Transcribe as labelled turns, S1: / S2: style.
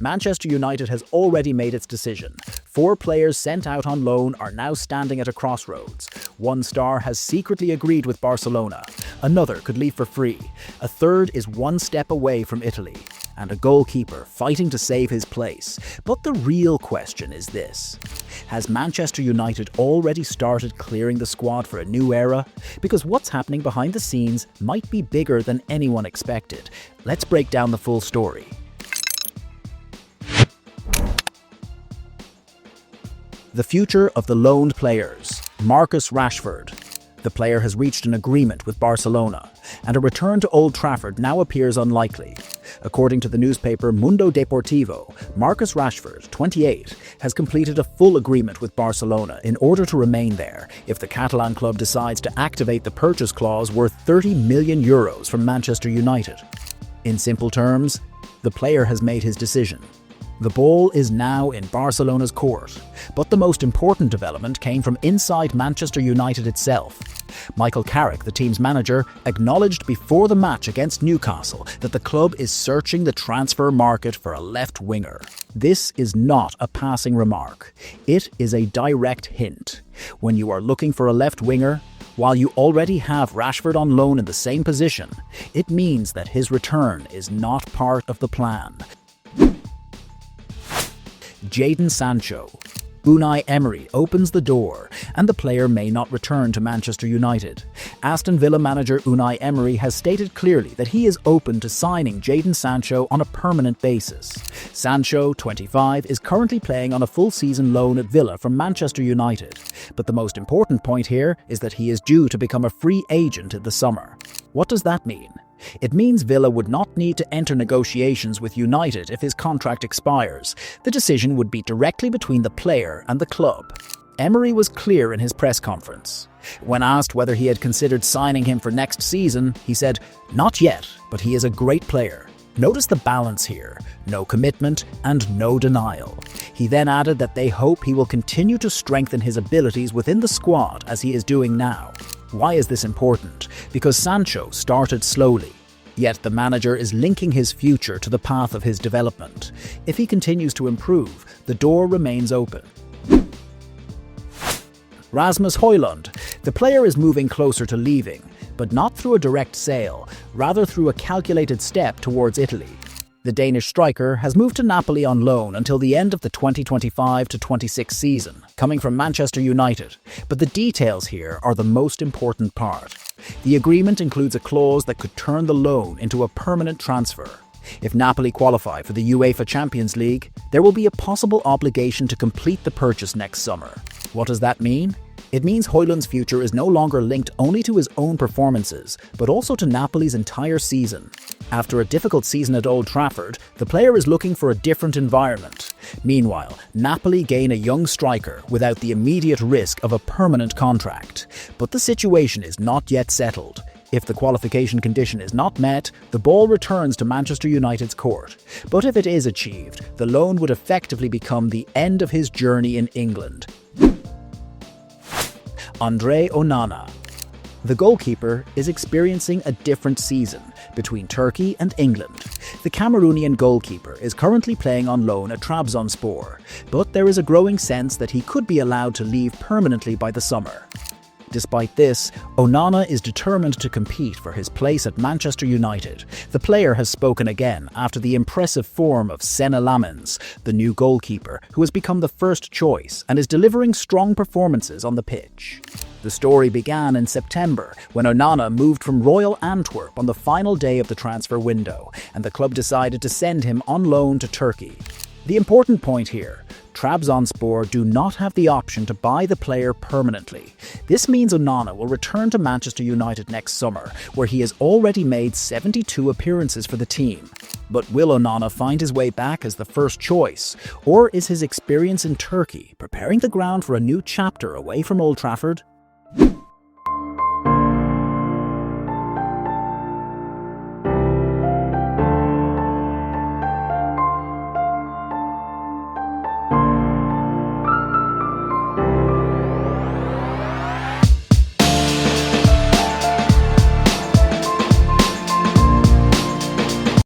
S1: Manchester United has already made its decision. 4 players sent out on loan are now standing at a crossroads. One star has secretly agreed with Barcelona. Another could leave for free. A third is one step away from Italy. And a goalkeeper fighting to save his place. But the real question is this: has Manchester United already started clearing the squad for a new era? Because what's happening behind the scenes might be bigger than anyone expected. Let's break down the full story. The future of the loaned players. Marcus Rashford. The player has reached an agreement with Barcelona, and a return to Old Trafford now appears unlikely. According to the newspaper Mundo Deportivo, Marcus Rashford, 28, has completed a full agreement with Barcelona in order to remain there if the Catalan club decides to activate the purchase clause worth €30 million from Manchester United. In simple terms, the player has made his decision. The ball is now in Barcelona's court, but the most important development came from inside Manchester United itself. Michael Carrick, the team's manager, acknowledged before the match against Newcastle that the club is searching the transfer market for a left winger. This is not a passing remark. It is a direct hint. When you are looking for a left winger, while you already have Rashford on loan in the same position, it means that his return is not part of the plan. Jadon Sancho. Unai Emery opens the door, and the player may not return to Manchester United. Aston Villa manager Unai Emery has stated clearly that he is open to signing Jadon Sancho on a permanent basis. Sancho, 25, is currently playing on a full-season loan at Villa from Manchester United. But the most important point here is that he is due to become a free agent in the summer. What does that mean? It means Villa would not need to enter negotiations with United if his contract expires. The decision would be directly between the player and the club. Emery was clear in his press conference. When asked whether he had considered signing him for next season, he said, "Not yet, but he is a great player." Notice the balance here: no commitment and no denial. He then added that they hope he will continue to strengthen his abilities within the squad as he is doing now. Why is this important? Because Sancho started slowly. Yet the manager is linking his future to the path of his development. If he continues to improve, the door remains open. Rasmus Højlund. The player is moving closer to leaving, but not through a direct sale, rather through a calculated step towards Italy. The Danish striker has moved to Napoli on loan until the end of the 2025-26 season, coming from Manchester United. But the details here are the most important part. The agreement includes a clause that could turn the loan into a permanent transfer. If Napoli qualify for the UEFA Champions League, there will be a possible obligation to complete the purchase next summer. What does that mean? It means Højlund's future is no longer linked only to his own performances, but also to Napoli's entire season. After a difficult season at Old Trafford, the player is looking for a different environment. Meanwhile, Napoli gain a young striker without the immediate risk of a permanent contract. But the situation is not yet settled. If the qualification condition is not met, the ball returns to Manchester United's court. But if it is achieved, the loan would effectively become the end of his journey in England. Andre Onana. The goalkeeper is experiencing a different season between Turkey and England. The Cameroonian goalkeeper is currently playing on loan at Trabzonspor, but there is a growing sense that he could be allowed to leave permanently by the summer. Despite this, Onana is determined to compete for his place at Manchester United. The player has spoken again after the impressive form of Sena Lamens, the new goalkeeper, who has become the first choice and is delivering strong performances on the pitch. The story began in September when Onana moved from Royal Antwerp on the final day of the transfer window, and the club decided to send him on loan to Turkey. The important point here: Trabzonspor do not have the option to buy the player permanently. This means Onana will return to Manchester United next summer, where he has already made 72 appearances for the team. But will Onana find his way back as the first choice, or is his experience in Turkey preparing the ground for a new chapter away from Old Trafford?